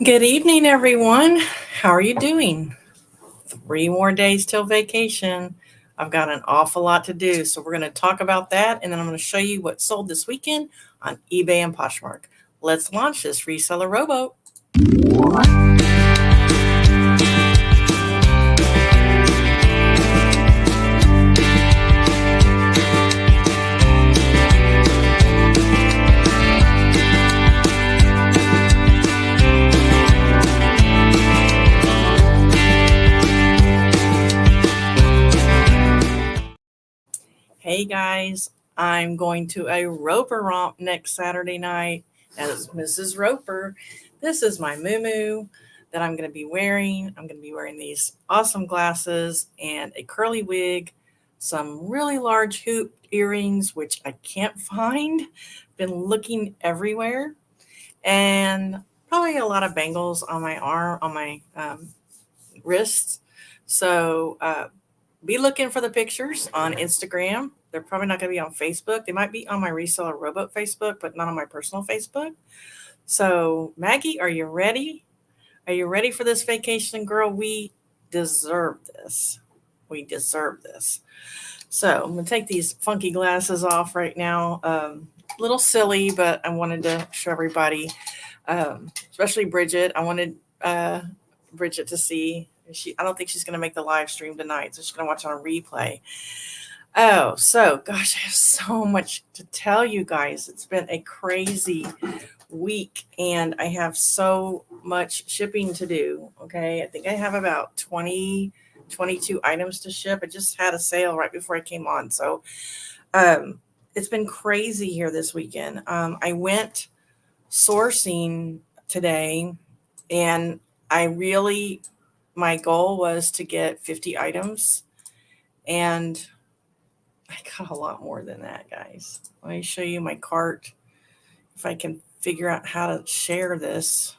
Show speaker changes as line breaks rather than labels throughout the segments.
Good evening, everyone. How are you doing? 3 more days till vacation. I've got an awful lot to do, so we're going to talk about that, and then I'm going to show you what sold this weekend on eBay and Poshmark. Let's launch this reseller rowboat. Hey guys, I'm going to a Roper romp next Saturday night as Mrs. Roper. This is my muumuu that I'm going to be wearing. I'm going to be wearing these awesome glasses and a curly wig, some really large hoop earrings, which I can't find. Been looking everywhere, and probably a lot of bangles on my arm, on my wrists. So be looking for the pictures on Instagram. They're probably not going to be on Facebook. They might be on my reseller rowboat Facebook, but not on my personal Facebook. So Maggie, are you ready? Are you ready for this vacation, girl? We deserve this. We deserve this. So I'm going to take these funky glasses off right now. A little silly, but I wanted to show everybody, especially Bridget. I wanted Bridget to see. I don't think she's going to make the live stream tonight, so she's going to watch on a replay. Oh, so gosh, I have so much to tell you guys. It's been a crazy week, and I have so much shipping to do. Okay, I think I have about 22 items to ship. I just had a sale right before I came on, so it's been crazy here this weekend. I went sourcing today, and my goal was to get 50 items, and I got a lot more than that, guys. Let me show you my cart. If I can figure out how to share this.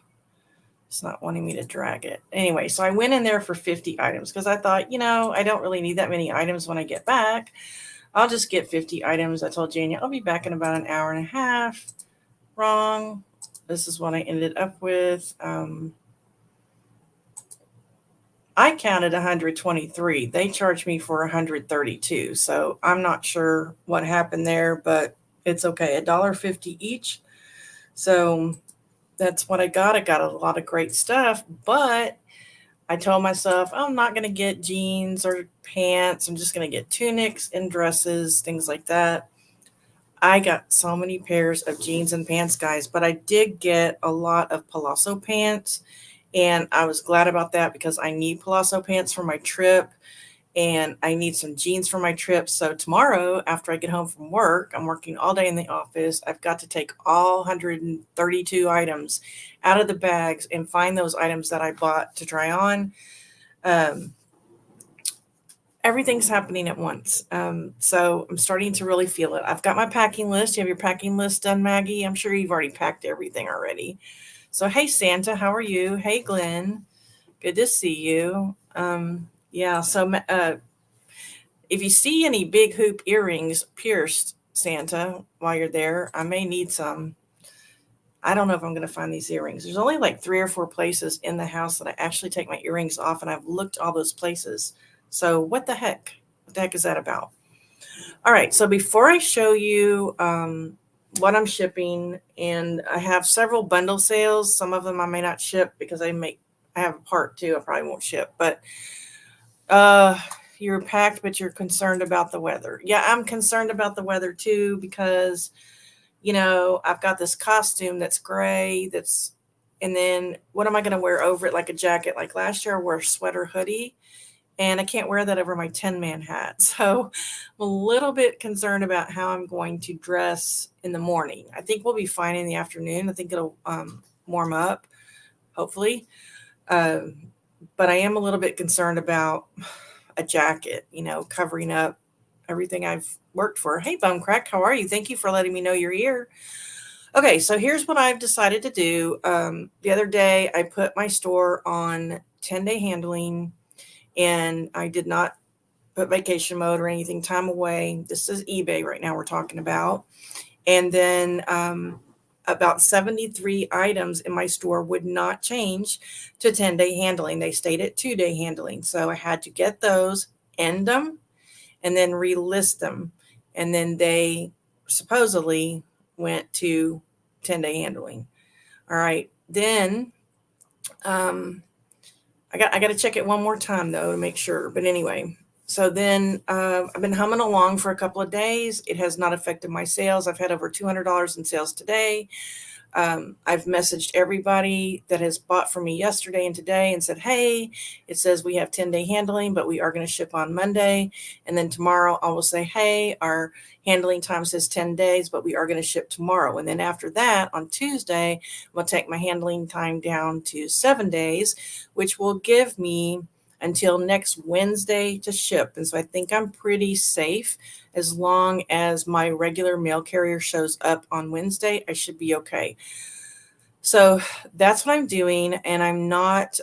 It's not wanting me to drag it. Anyway, so I went in there for 50 items because I thought, I don't really need that many items when I get back. I'll just get 50 items. I told Jania I'll be back in about an hour and a half. Wrong. This is what I ended up with. I counted 123. They charged me for 132. So I'm not sure what happened there, but it's okay. $1.50 each. So that's what I got. I got a lot of great stuff, but I told myself I'm not going to get jeans or pants. I'm just going to get tunics and dresses, things like that. I got so many pairs of jeans and pants, guys, but I did get a lot of palazzo pants. And I was glad about that because I need palazzo pants for my trip and I need some jeans for my trip. So tomorrow, after I get home from work, I'm working all day in the office. I've got to take all 132 items out of the bags and find those items that I bought to try on. Everything's happening at once. So I'm starting to really feel it. I've got my packing list. You have your packing list done, Maggie? I'm sure you've already packed everything already. So, hey, Santa, how are you? Hey, Glenn, good to see you. So if you see any big hoop earrings pierced, Santa, while you're there, I may need some. I don't know if I'm going to find these earrings. There's only like 3 or 4 places in the house that I actually take my earrings off, and I've looked all those places. So what the heck? What the heck is that about? All right, so before I show you what I'm shipping, and I have several bundle sales. Some of them I may not ship because I have a part too. I probably won't ship, but you're packed, but you're concerned about the weather. Yeah, I'm concerned about the weather too because, I've got this costume that's gray. And then what am I going to wear over it? Like a jacket? Like last year I wore a sweater hoodie. And I can't wear that over my 10-man hat. So I'm a little bit concerned about how I'm going to dress in the morning. I think we'll be fine in the afternoon. I think it'll warm up, hopefully. But I am a little bit concerned about a jacket, covering up everything I've worked for. Hey, Bumcrack, how are you? Thank you for letting me know you're here. Okay, so here's what I've decided to do. The other day, I put my store on 10-day handling, and I did not put vacation mode or anything, time away. This is eBay right now we're talking about. And then about 73 items in my store would not change to 10-day handling. They stayed at 2-day handling. So I had to get those, end them, and then relist them. And then they supposedly went to 10-day handling. All right. Then I got to check it one more time though to make sure. But anyway, so then I've been humming along for a couple of days. It has not affected my sales. I've had over $200 in sales today. I've messaged everybody that has bought from me yesterday and today and said, hey, it says we have 10-day handling, but we are going to ship on Monday. And then tomorrow I will say, hey, our handling time says 10 days, but we are going to ship tomorrow. And then after that, on Tuesday, I'm going to take my handling time down to 7 days, which will give me until next Wednesday to ship. And so I think I'm pretty safe. As long as my regular mail carrier shows up on Wednesday, I should be okay. So that's what I'm doing. And I'm not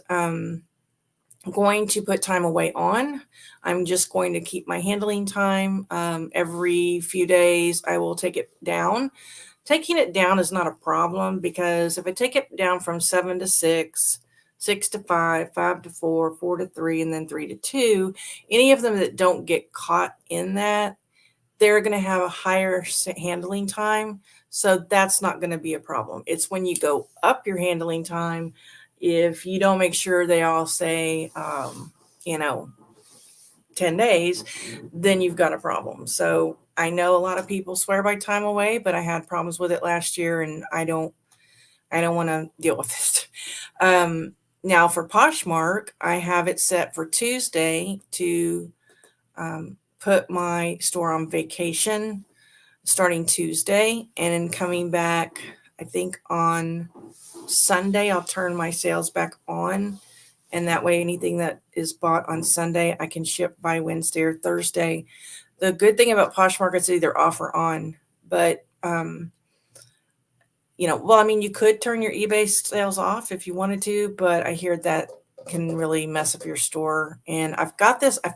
going to put time away on. I'm just going to keep my handling time. Every few days, I will take it down. Taking it down is not a problem, because if I take it down from 7 to 6, 6 to 5, 5 to 4, 4 to 3, and then 3 to 2, any of them that don't get caught in that, they're going to have a higher handling time. So that's not going to be a problem. It's when you go up your handling time, if you don't make sure they all say, 10 days, then you've got a problem. So I know a lot of people swear by time away, but I had problems with it last year, and I don't want to deal with it. Now for Poshmark, I have it set for Tuesday to put my store on vacation starting Tuesday, and then coming back, I think on Sunday, I'll turn my sales back on. And that way, anything that is bought on Sunday, I can ship by Wednesday or Thursday. The good thing about Poshmark is either off or on, but you could turn your eBay sales off if you wanted to, but I hear that can really mess up your store. And I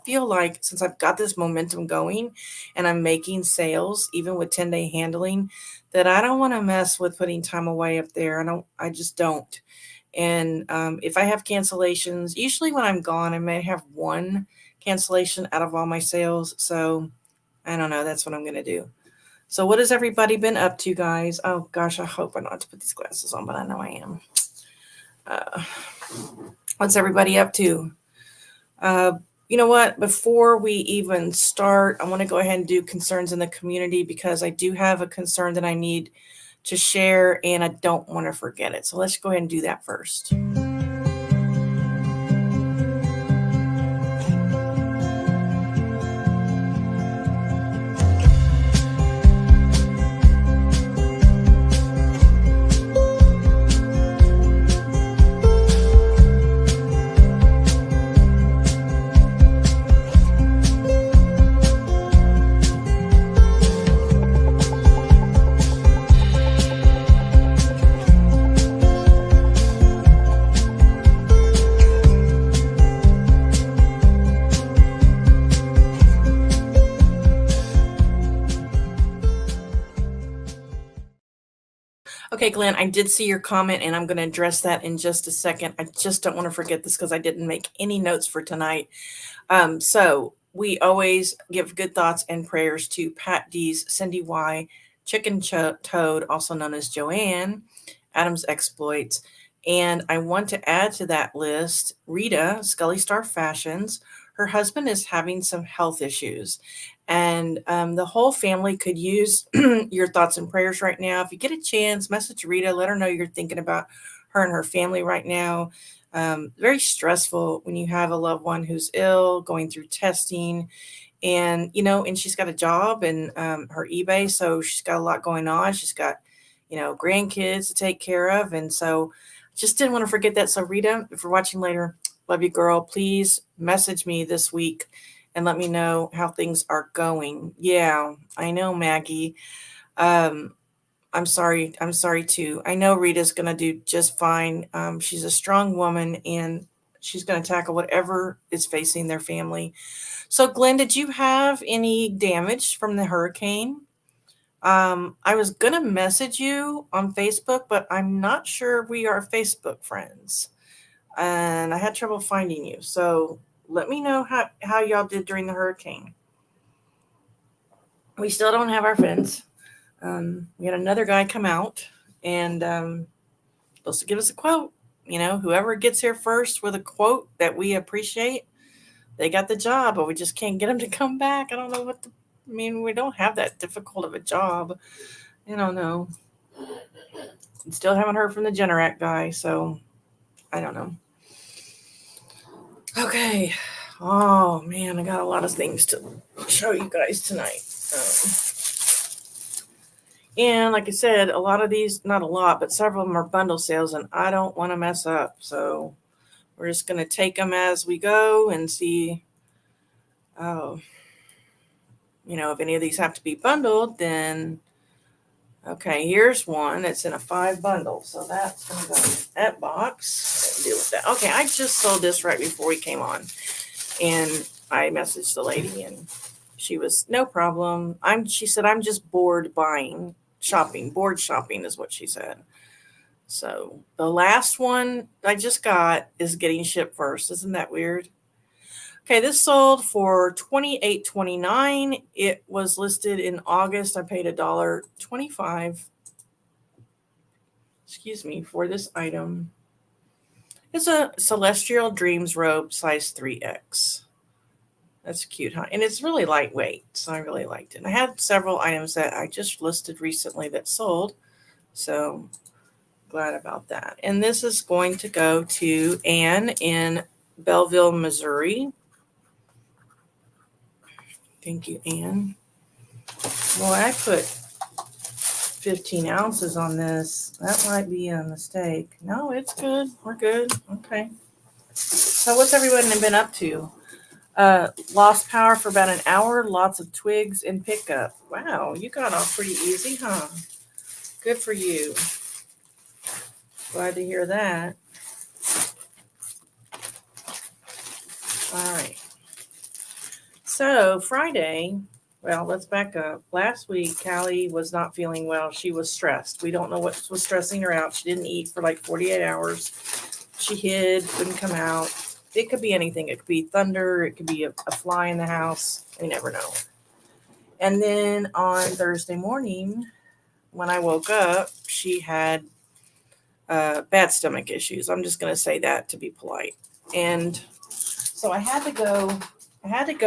feel like since I've got this momentum going and I'm making sales, even with 10-day handling, that I don't want to mess with putting time away up there. I just don't. And if I have cancellations, usually when I'm gone, I may have one cancellation out of all my sales. So I don't know. That's what I'm going to do. So what has everybody been up to, guys? Oh, gosh, I hope I don't have to put these glasses on, but I know I am. What's everybody up to? You know what? Before we even start, I want to go ahead and do concerns in the community, because I do have a concern that I need to share, and I don't want to forget it. So let's go ahead and do that first. Okay, Glenn, I did see your comment, and I'm going to address that in just a second. I just don't want to forget this because I didn't make any notes for tonight. So we always give good thoughts and prayers to Pat D's, Cindy Y, Chicken Toad, also known as Joanne, Adam's Exploits. And I want to add to that list Rita, Scully Star Fashions. Her husband is having some health issues, and the whole family could use your thoughts and prayers right now. If you get a chance, message Rita, let her know you're thinking about her and her family right now. Very stressful when you have a loved one who's ill, going through testing, and she's got a job and her eBay, so she's got a lot going on. She's got grandkids to take care of, and so just didn't want to forget that. So Rita, if you're watching later, love you, girl. Please message me this week and let me know how things are going. Yeah, I know, Maggie. I'm sorry too. I know Rita's going to do just fine. She's a strong woman, and she's going to tackle whatever is facing their family. So Glenn, did you have any damage from the hurricane? I was going to message you on Facebook, but I'm not sure we are Facebook friends. And I had trouble finding you. So let me know how y'all did during the hurricane. We still don't have our fence. We had another guy come out and supposed to give us a quote. You know, whoever gets here first with a quote that we appreciate, they got the job, but we just can't get them to come back. I don't know what I mean, we don't have that difficult of a job. I don't know. Still haven't heard from the Generac guy, so I don't know. Okay. Oh, man, I got a lot of things to show you guys tonight. And like I said, a lot of these, not a lot, but several of them are bundle sales, and I don't want to mess up. So we're just going to take them as we go and see, if any of these have to be bundled, then, okay, here's one. It's in a 5 bundle. So that's going to go in that box. Deal with that. Okay, I just sold this right before we came on. And I messaged the lady, and she was, no problem. She said, I'm just bored shopping. Bored shopping is what she said. So the last one I just got is getting shipped first. Isn't that weird? Okay, this sold for $28.29. It was listed in August. I paid $1.25. For this item. It's a Celestial Dreams robe, size 3X. That's cute, huh? And it's really lightweight, so I really liked it. And I had several items that I just listed recently that sold, so glad about that. And this is going to go to Anne in Belleville, Missouri. Thank you, Anne. Well, I put 15 ounces on this. That might be a mistake. No, it's good. We're good. Okay. So what's everyone been up to? Lost power for about an hour. Lots of twigs and pickup. Wow, you got off pretty easy, huh? Good for you. Glad to hear that. All right. So Friday, well, let's back up. Last week, Callie was not feeling well. She was stressed. We don't know what was stressing her out. She didn't eat for like 48 hours. She hid, couldn't come out. It could be anything. It could be thunder. It could be a fly in the house. We never know. And then on Thursday morning, when I woke up, she had bad stomach issues. I'm just going to say that to be polite. And so I had to go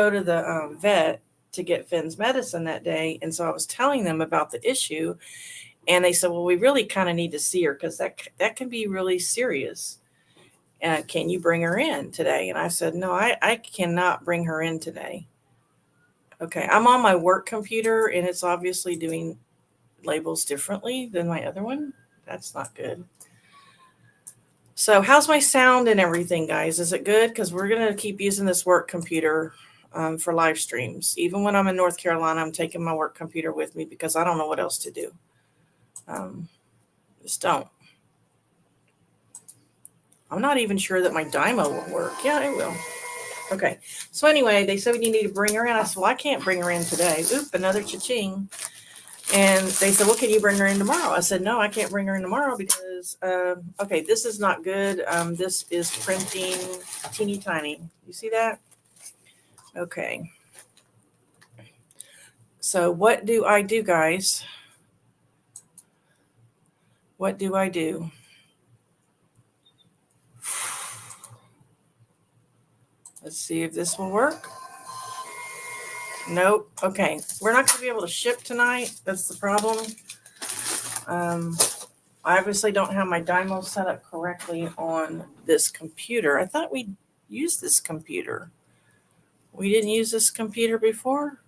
to the vet to get Finn's medicine that day. And so I was telling them about the issue. And they said, well, we really kind of need to see her because that can be really serious. Can you bring her in today? And I said, no, I cannot bring her in today. Okay, I'm on my work computer, and it's obviously doing labels differently than my other one. That's not good. So how's my sound and everything, guys? Is it good? Because we're going to keep using this work computer for live streams. Even when I'm in North Carolina, I'm taking my work computer with me because I don't know what else to do. Just don't. I'm not even sure that my Dymo will work. Yeah, it will. Okay. So anyway, they said we need to bring her in. I said, well, I can't bring her in today. Oop, another cha-ching. And they said, well, can you bring her in tomorrow? I said, no, I can't bring her in tomorrow because, okay, this is not good. This is printing teeny tiny. You see that? Okay. So what do I do, guys? What do I do? Let's see if this will work. Nope. Okay. We're not going to be able to ship tonight. That's the problem. I obviously don't have my Dymo set up correctly on this computer. I thought we used this computer. We didn't use this computer before.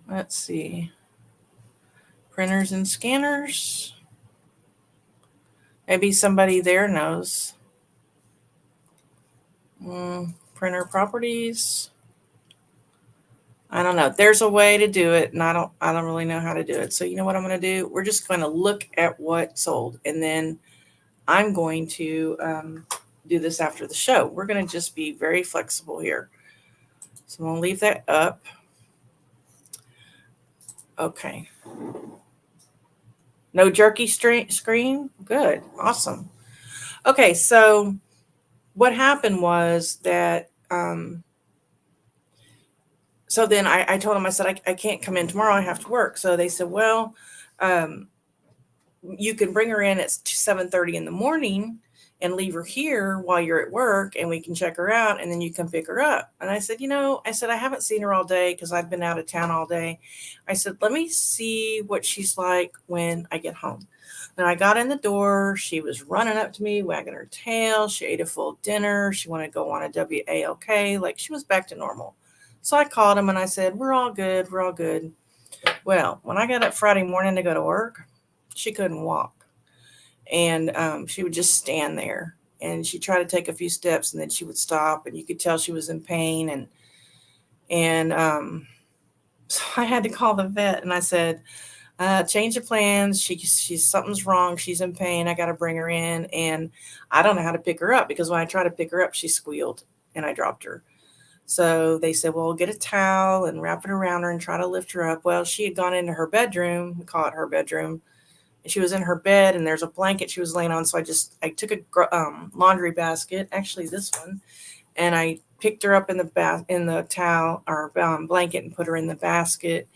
Let's see. Printers and scanners. Maybe somebody there knows. Printer properties. I don't know. There's a way to do it, and I don't really know how to do it. So you know what I'm going to do? We're just going to look at what sold, and then I'm going to do this after the show. We're going to just be very flexible here. So I'm going to leave that up. Okay. No jerky screen? Good. Awesome. Okay, so what happened was that, so then I told them, I said, I can't come in tomorrow. I have to work. So they said, well, you can bring her in at 7:30 in the morning and leave her here while you're at work, and we can check her out, and then you can pick her up. And I said, I haven't seen her all day because I've been out of town all day. I said, let me see what she's like when I get home. And I got in the door. She was running up to me, wagging her tail. She ate a full dinner. She wanted to go on a WALK, like she was back to normal. So I called him and I said, we're all good. We're all good. Well, when I got up Friday morning to go to work, she couldn't walk. And she would just stand there. And she'd try to take a few steps and then she would stop. And you could tell she was in pain. And so I had to call the vet. And I said, change of plans. She's something's wrong. She's in pain. I got to bring her in. And I don't know how to pick her up because when I tried to pick her up, she squealed and I dropped her. So they said, well, get a towel and wrap it around her and try to lift her up. Well, she had gone into her bedroom. We call it her bedroom. And she was in her bed and there's a blanket she was laying on. So I took a laundry basket, actually this one, and I picked her up in the towel or blanket and put her in the basket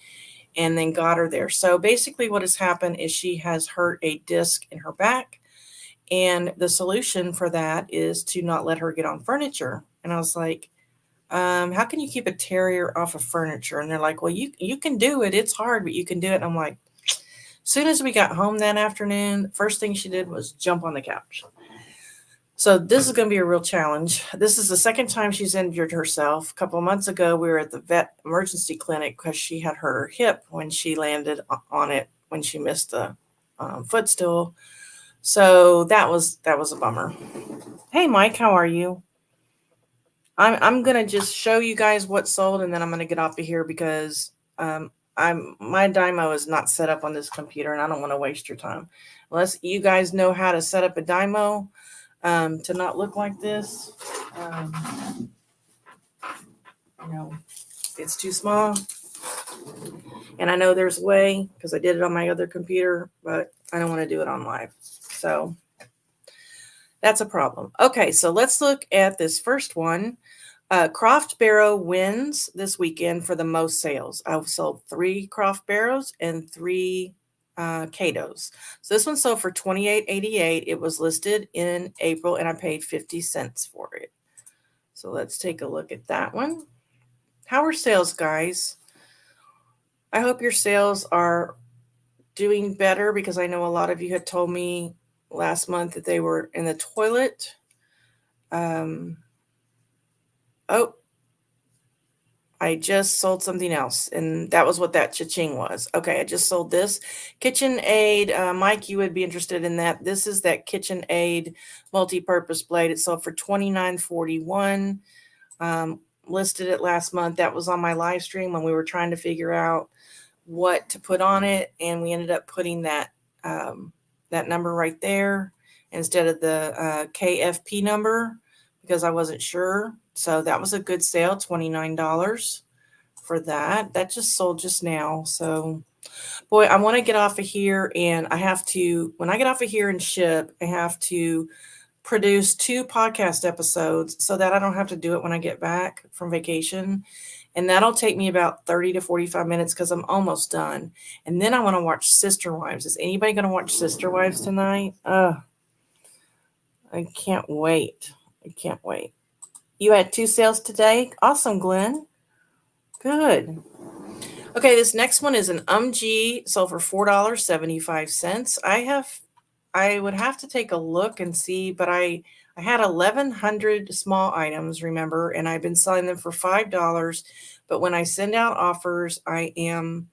and then got her there. So basically what has happened is she has hurt a disc in her back. And the solution for that is to not let her get on furniture. And I was like, how can you keep a terrier off of furniture? And they're like, well, you can do it. It's hard, but you can do it. And I'm like, as soon as we got home that afternoon, the first thing she did was jump on the couch. So this is going to be a real challenge. This is the second time she's injured herself. A couple of months ago, we were at the vet emergency clinic because she had hurt her hip when she landed on it when she missed the footstool. So that was a bummer. Hey, Mike, how are you? I'm going to just show you guys what sold, and then I'm going to get off of here because my Dymo is not set up on this computer, and I don't want to waste your time. Unless you guys know how to set up a Dymo to not look like this. It's too small. And I know there's a way because I did it on my other computer, but I don't want to do it on live. So that's a problem. Okay, so let's look at this first one. Croft Barrow wins this weekend for the most sales. I've sold 3 Croft Barrows and 3 Catos. So this one sold for $28.88. It was listed in April and I paid 50 cents for it. So let's take a look at that one. How are sales, guys? I hope your sales are doing better because I know a lot of you had told me last month that they were in the toilet. I just sold something else, and that was what that cha-ching was. Okay, I just sold this KitchenAid. Mike, you would be interested in that. This is that KitchenAid multi-purpose blade. It sold for $29.41. Listed it last month. That was on my live stream when we were trying to figure out what to put on it, and we ended up putting that number right there instead of the KFP number because I wasn't sure. So that was a good sale, $29 for that. That just sold just now. So, boy, I want to get off of here, and I have to, when I get off of here and ship, I have to produce 2 podcast episodes so that I don't have to do it when I get back from vacation. And that'll take me about 30 to 45 minutes because I'm almost done. And then I want to watch Sister Wives. Is anybody going to watch Sister Wives tonight? I can't wait. I can't wait. You had 2 sales today? Awesome, Glenn. Good. Okay, this next one is an UMG, sold for $4.75. I would have to take a look and see, but I had 1,100 small items, remember, and I've been selling them for $5. But when I send out offers, I am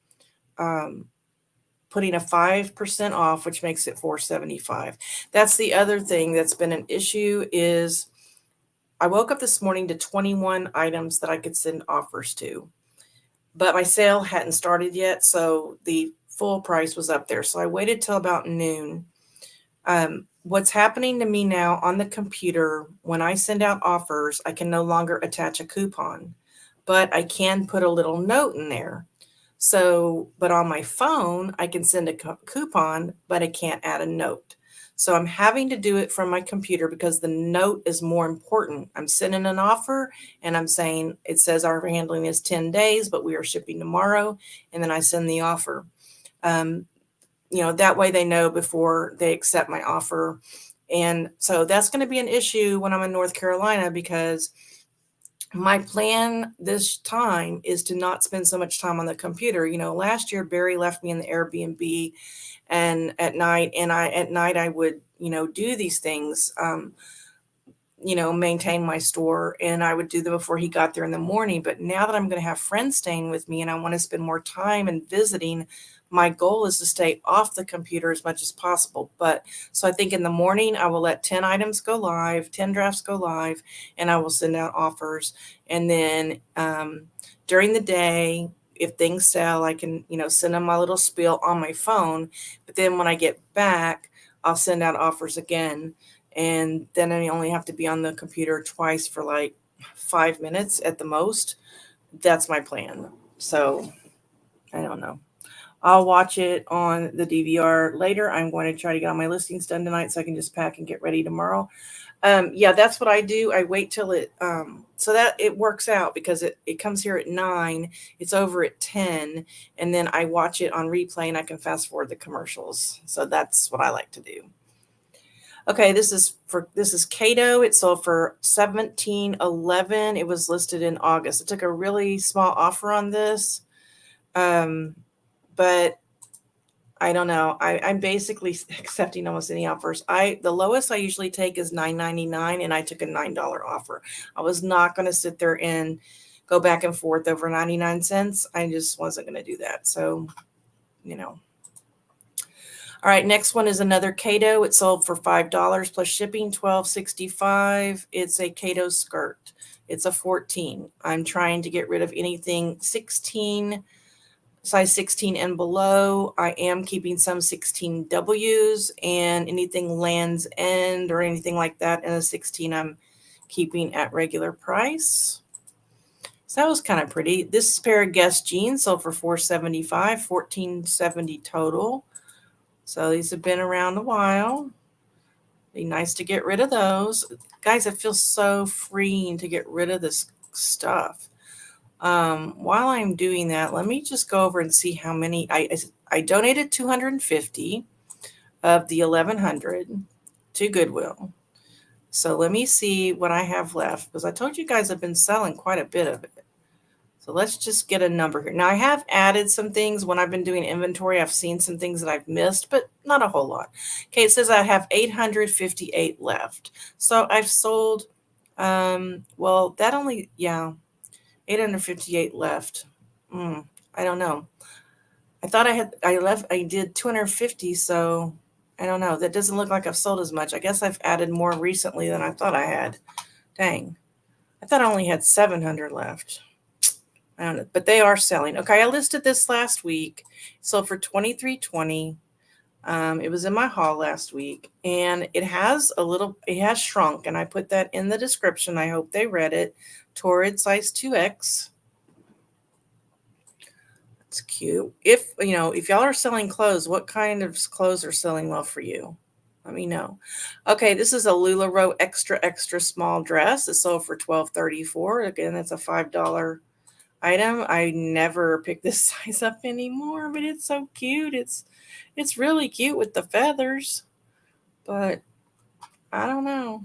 putting a 5% off, which makes it $4.75. That's the other thing that's been an issue is I woke up this morning to 21 items that I could send offers to, but my sale hadn't started yet, so the full price was up there. So I waited till about noon. what's happening to me now on the computer, when I send out offers, I can no longer attach a coupon, but I can put a little note in there. So, but on my phone, I can send a coupon, but I can't add a note. So I'm having to do it from my computer because the note is more important. I'm sending an offer and I'm saying, it says our handling is 10 days, but we are shipping tomorrow. And then I send the offer. That way they know before they accept my offer. And so that's going to be an issue when I'm in North Carolina, because my plan this time is to not spend so much time on the computer. Last year Barry left me in the Airbnb and at night I would, do these things, maintain my store, and I would do them before he got there in the morning. But now that I'm going to have friends staying with me and I want to spend more time and visiting, my goal is to stay off the computer as much as possible. But so I think in the morning I will let 10 items go live, 10 drafts go live, and I will send out offers. And then during the day, if things sell, I can, send them my little spiel on my phone. But then when I get back, I'll send out offers again. And then I only have to be on the computer twice for like 5 minutes at the most. That's my plan. So I don't know. I'll watch it on the DVR later. I'm going to try to get all my listings done tonight so I can just pack and get ready tomorrow. Yeah, that's what I do. I wait till it, so that it works out, because it comes here at 9, it's over at 10, and then I watch it on replay and I can fast forward the commercials. So that's what I like to do. Okay, this is Cato. It sold for $17.11. It was listed in August. I took a really small offer on this, but I don't know. I'm basically accepting almost any offers. The lowest I usually take is $9.99, and I took a $9 offer. I was not going to sit there and go back and forth over 99 cents. I just wasn't going to do that. So, All right, next one is another Cato. It sold for $5 plus shipping, $12.65. It's a Cato skirt. It's a 14. I'm trying to get rid of anything 16, size 16 and below. I am keeping some 16Ws, and anything Land's End or anything like that in a 16 I'm keeping at regular price. So that was kind of pretty. This pair of Guess jeans sold for $4.75, $14.70 total. So these have been around a while. Be nice to get rid of those. Guys, it feels so freeing to get rid of this stuff. While I'm doing that, let me just go over and see how many. I donated 250 of the 1,100 to Goodwill. So let me see what I have left, because I told you guys I've been selling quite a bit of it. So let's just get a number here. Now I have added some things when I've been doing inventory. I've seen some things that I've missed, but not a whole lot. Okay, it says I have 858 left. So I've sold, well, that only, 858 left. I don't know. I thought I did 250, so I don't know. That doesn't look like I've sold as much. I guess I've added more recently than I thought I had. Dang. I thought I only had 700 left. I don't know, but they are selling. Okay, I listed this last week. Sold for $23.20. It was in my haul last week, and it has shrunk, and I put that in the description. I hope they read it. Torrid size 2X. It's cute. If y'all are selling clothes, what kind of clothes are selling well for you? Let me know. Okay, this is a LuLaRoe extra small dress. It sold for $12.34. Again, that's a $5 item. I never pick this size up anymore, but it's so cute. It's really cute with the feathers, but I don't know.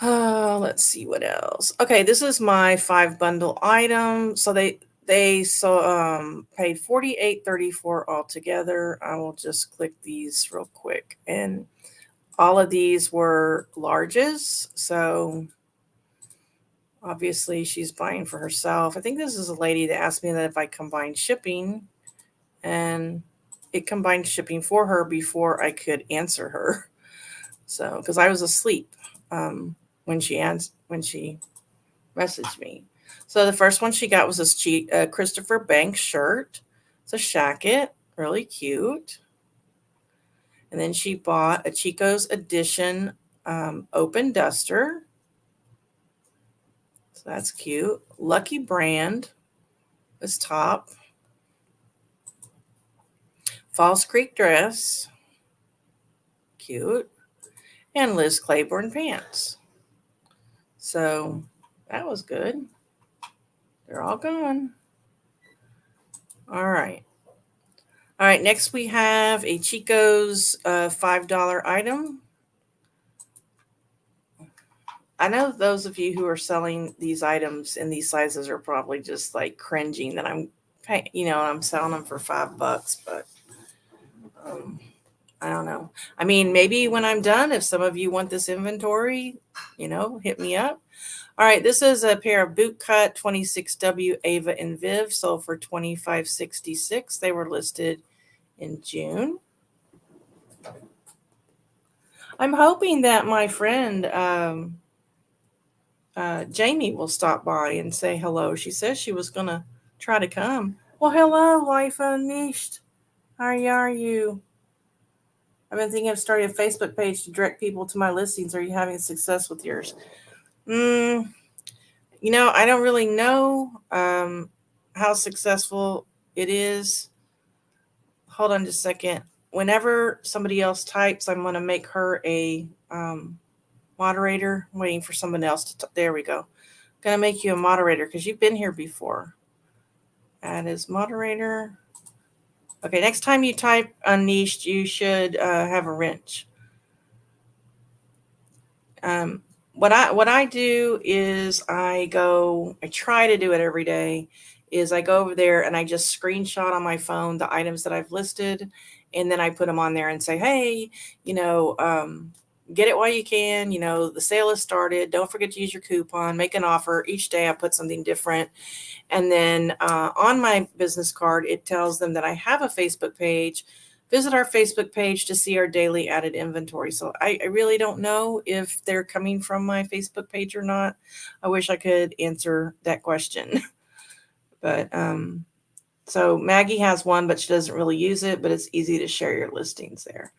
Let's see what else. Okay, this is my 5 bundle item. So they paid $48.34 altogether. I will just click these real quick, and all of these were larges. So obviously she's buying for herself. I think this is a lady that asked me that if I combined shipping, and it combined shipping for her before I could answer her. So, because I was asleep when she messaged me. So the first one she got was this Christopher Banks shirt. It's a shacket, really cute. And then she bought a Chico's Edition open duster. So that's cute. Lucky Brand was top. Falls Creek dress. Cute. And Liz Claiborne pants. So that was good. They're all gone. All right. All right, next we have a Chico's $5 item. I know those of you who are selling these items in these sizes are probably just like cringing that I'm selling them for $5, but I don't know. I mean, maybe when I'm done, if some of you want this inventory, hit me up. All right, this is a pair of bootcut 26W Ava and Viv, sold for $25.66. They were listed in June. I'm hoping that my friend Jamie will stop by and say hello. She says she was going to try to come. Well, hello, Life Unleashed. How are you? I've been thinking of starting a Facebook page to direct people to my listings. Are you having success with yours? I don't really know how successful it is. Hold on just a second. Whenever somebody else types, I'm going to make her a moderator. I'm waiting for someone else to there we go. I'm going to make you a moderator because you've been here before. Add as moderator. Okay, next time you type Unleashed, you should have a wrench. What I do is I try to do it every day, is I go over there and I just screenshot on my phone the items that I've listed, and then I put them on there and say, hey, get it while you can. The sale has started. Don't forget to use your coupon, make an offer. Each day I put something different. And then on my business card, it tells them that I have a Facebook page. Visit our Facebook page to see our daily added inventory. So I really don't know if they're coming from my Facebook page or not. I wish I could answer that question. But so Maggie has one, but she doesn't really use it, but it's easy to share your listings there.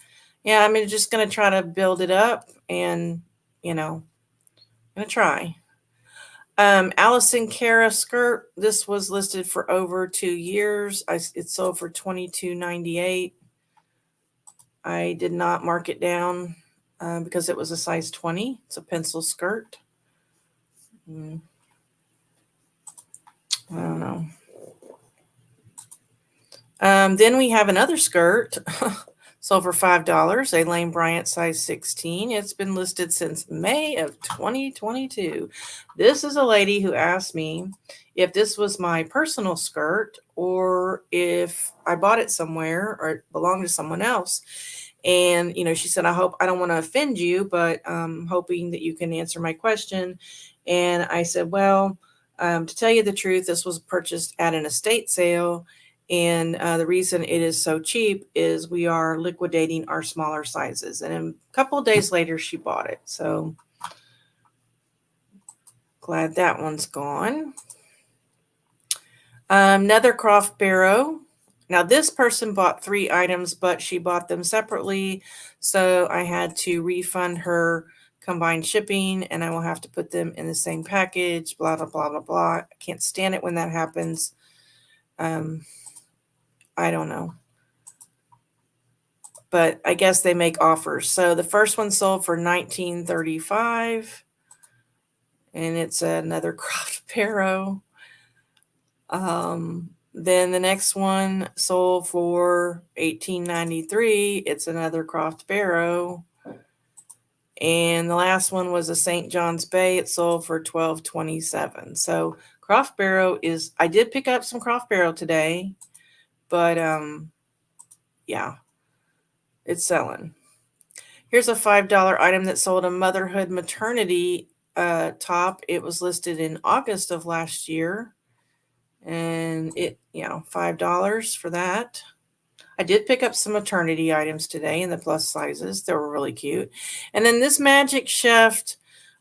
Yeah, I'm just going to try to build it up and, I'm going to try. Allison Cara skirt. This was listed for over 2 years. It sold for $22.98. I did not mark it down because it was a size 20. It's a pencil skirt. I don't know. Then we have another skirt. Sold for $5, a Lane Bryant size 16. It's been listed since May of 2022. This is a lady who asked me if this was my personal skirt or if I bought it somewhere or it belonged to someone else. And, she said, I don't want to offend you, but I'm hoping that you can answer my question. And I said, well, to tell you the truth, this was purchased at an estate sale. And the reason it is so cheap is we are liquidating our smaller sizes. And a couple of days later, she bought it. So glad that one's gone. Nether Croft Barrow. Now, this person bought 3 items, but she bought them separately. So I had to refund her combined shipping, and I will have to put them in the same package, blah, blah, blah, blah, blah. I can't stand it when that happens. I don't know. But I guess they make offers. So the first one sold for $19.35. And it's another Croft Barrow. Then the next one sold for $18.93. It's another Croft Barrow. And the last one was a St. John's Bay. It sold for $12.27. So Croft Barrow I did pick up some Croft Barrow today. But, yeah, it's selling. Here's a $5 item that sold, a motherhood maternity top. It was listed in August of last year. And it, $5 for that. I did pick up some maternity items today in the plus sizes. They were really cute. And then this Magic Chef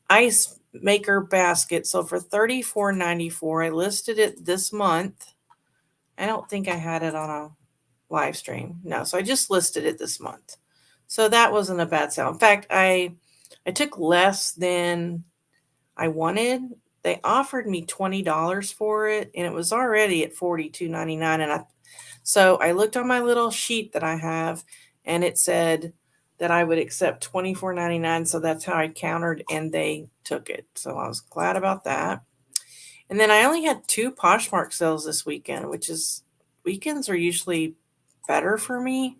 ice maker basket sold for $34.94. I listed it this month. I don't think I had it on a live stream. No, so I just listed it this month. So that wasn't a bad sale. In fact, I took less than I wanted. They offered me $20 for it, and it was already at $42.99. And so I looked on my little sheet that I have, and it said that I would accept $24.99. So that's how I countered, and they took it. So I was glad about that. And then I only had 2 Poshmark sales this weekend, which is weekends are usually better for me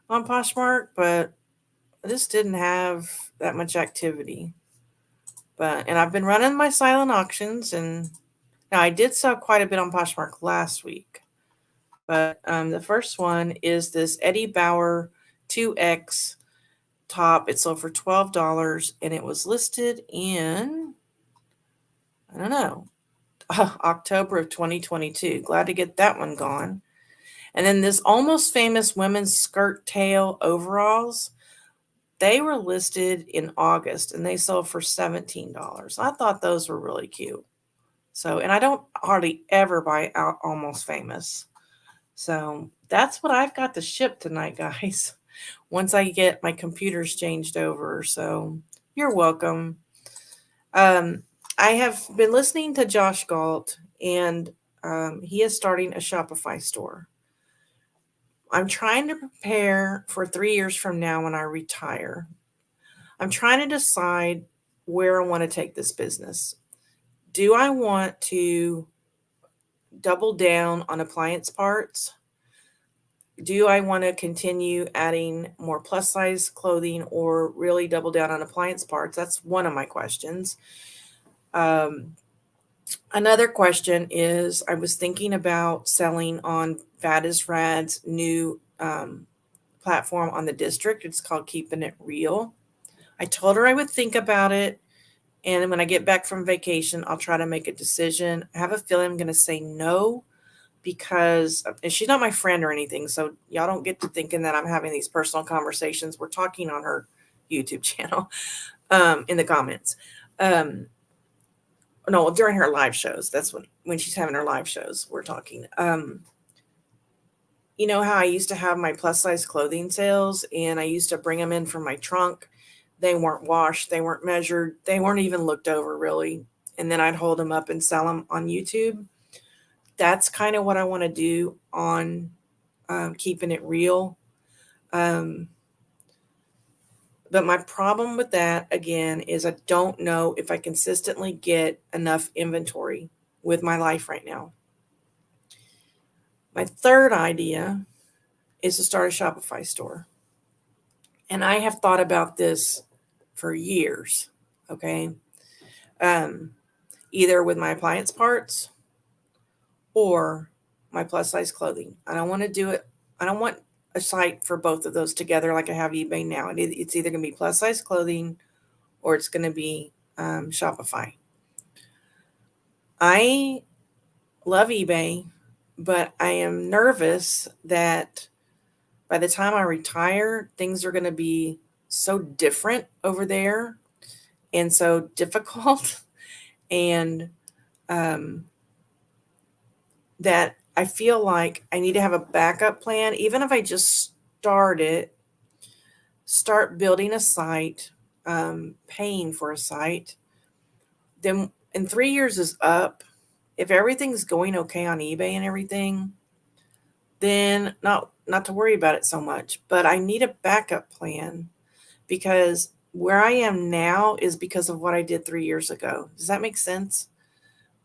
on Poshmark, but this didn't have that much activity. And I've been running my silent auctions, and now I did sell quite a bit on Poshmark last week. But the first one is this Eddie Bauer 2X top. It sold for $12, and it was listed in, I don't know, October of 2022. Glad to get that one gone. And then this Almost Famous women's skirt tail overalls, they were listed in August, and they sold for $17. I thought those were really cute. So, and I don't hardly ever buy out Almost Famous. So that's what I've got to ship tonight, guys, once I get my computers changed over. So you're welcome. I have been listening to Josh Galt, and he is starting a Shopify store. I'm trying to prepare for 3 years from now when I retire. I'm trying to decide where I want to take this business. Do I want to double down on appliance parts? Do I want to continue adding more plus size clothing, or really double down on appliance parts? That's one of my questions. Another question is, I was thinking about selling on Fat is Rad's new platform on the district. It's called Keeping It Real. I told her I would think about it, and when I get back from vacation, I'll try to make a decision. I have a feeling I'm going to say no, because she's not my friend or anything, so y'all don't get to thinking that I'm having these personal conversations. We're talking on her YouTube channel in the comments. No, during her live shows. That's when she's having her live shows, we're talking. You know how I used to have my plus size clothing sales, and I used to bring them in from my trunk. They weren't washed, they weren't measured, they weren't even looked over really. And then I'd hold them up and sell them on YouTube. That's kind of what I want to do on Keeping It Real. But my problem with that, again, is I don't know if I consistently get enough inventory with my life right now. My third idea is to start a Shopify store. And I have thought about this for years, okay? Either with my appliance parts or my plus size clothing. I don't want to do it. I don't want a site for both of those together like I have eBay now. It's either going to be plus size clothing or it's going to be Shopify. I love eBay, but I am nervous that by the time I retire, things are going to be so different over there and so difficult, and that I feel like I need to have a backup plan. Even if I just start building a site, paying for a site, then in 3 years is up. If everything's going okay on eBay and everything, then not to worry about it so much. But I need a backup plan, because where I am now is because of what I did 3 years ago. Does that make sense?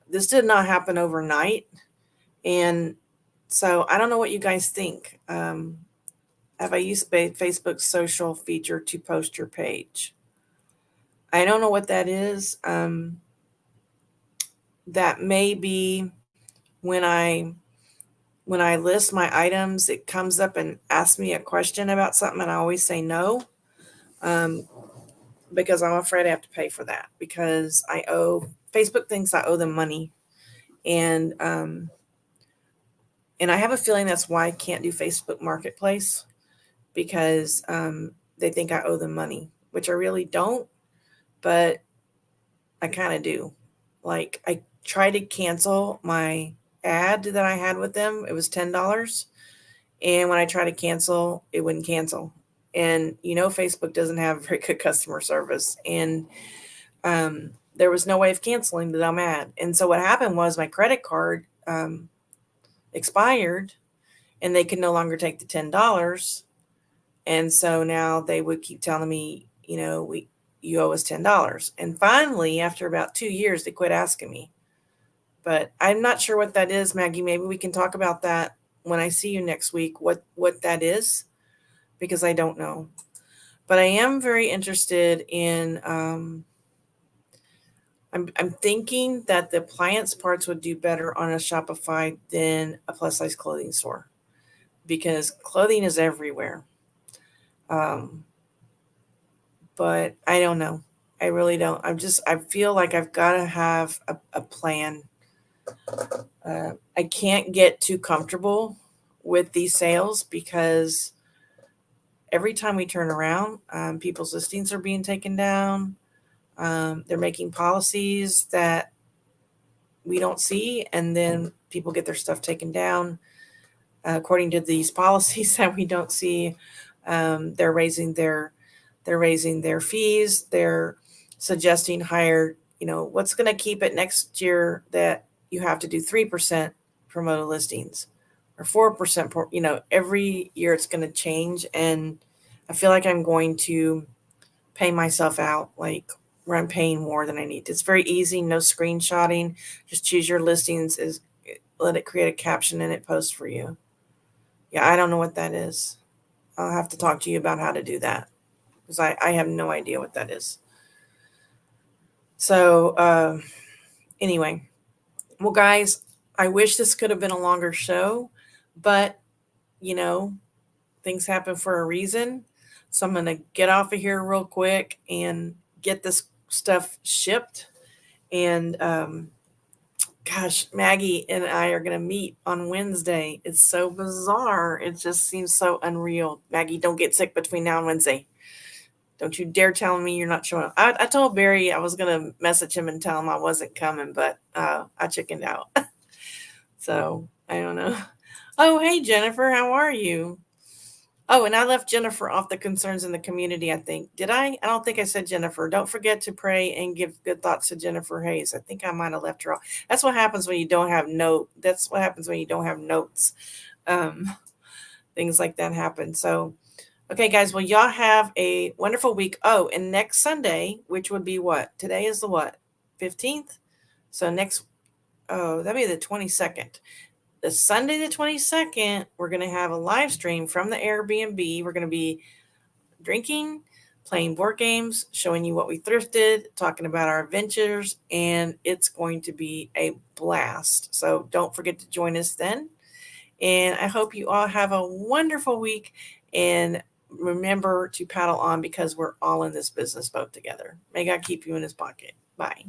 This did not happen overnight. And so I don't know what you guys think. Have I used Facebook's social feature to post your page? I don't know what that is. That may be when I list my items, it comes up and asks me a question about something, and I always say no, because I'm afraid I have to pay for that, because Facebook thinks I owe them money. And I have a feeling that's why I can't do Facebook Marketplace, because they think I owe them money, which I really don't, but I kind of do. Like, I tried to cancel my ad that I had with them. It was $10. And when I tried to cancel, it wouldn't cancel. And Facebook doesn't have very good customer service. And there was no way of canceling that I'm at. And so what happened was my credit card expired, and they could no longer take the $10. And so now they would keep telling me, you owe us $10. And finally, after about 2 years, they quit asking me. But I'm not sure what that is, Maggie. Maybe we can talk about that when I see you next week, what that is, because I don't know. But I am very interested in, I'm thinking that the appliance parts would do better on a Shopify than a plus size clothing store, because clothing is everywhere. But I don't know. I really don't. I feel like I've got to have a plan. I can't get too comfortable with these sales, because every time we turn around, people's listings are being taken down. They're making policies that we don't see, and then people get their stuff taken down according to these policies that we don't see. They're raising their fees. They're suggesting higher. What's going to keep it next year that you have to do 3% promoted listings or 4%? Every year it's going to change, and I feel like I'm going to pay myself out, like where I'm paying more than I need. It's very easy, no screenshotting. Just choose your listings, let it create a caption, and it posts for you. Yeah, I don't know what that is. I'll have to talk to you about how to do that, because I have no idea what that is. So anyway, well, guys, I wish this could have been a longer show, but things happen for a reason. So I'm going to get off of here real quick and get this stuff shipped. And gosh, Maggie and I are going to meet on Wednesday. It's so bizarre. It just seems so unreal. Maggie, don't get sick between now and Wednesday. Don't you dare tell me you're not showing up. I told Barry I was going to message him and tell him I wasn't coming, but I chickened out. So I don't know. Oh, hey, Jennifer, how are you? Oh, and I left Jennifer off the concerns in the community, I think. Did I? I don't think I said Jennifer. Don't forget to pray and give good thoughts to Jennifer Hayes. I think I might have left her off. That's what happens when you don't have That's what happens when you don't have notes. Things like that happen. So, okay, guys. Well, y'all have a wonderful week. Oh, and next Sunday, which would be what? Today is the what? 15th? So that'd be the 22nd. The Sunday the 22nd, we're going to have a live stream from the Airbnb. We're going to be drinking, playing board games, showing you what we thrifted, talking about our adventures, and it's going to be a blast. So don't forget to join us then. And I hope you all have a wonderful week, and remember to paddle on, because we're all in this business boat together. May God keep you in his pocket. Bye.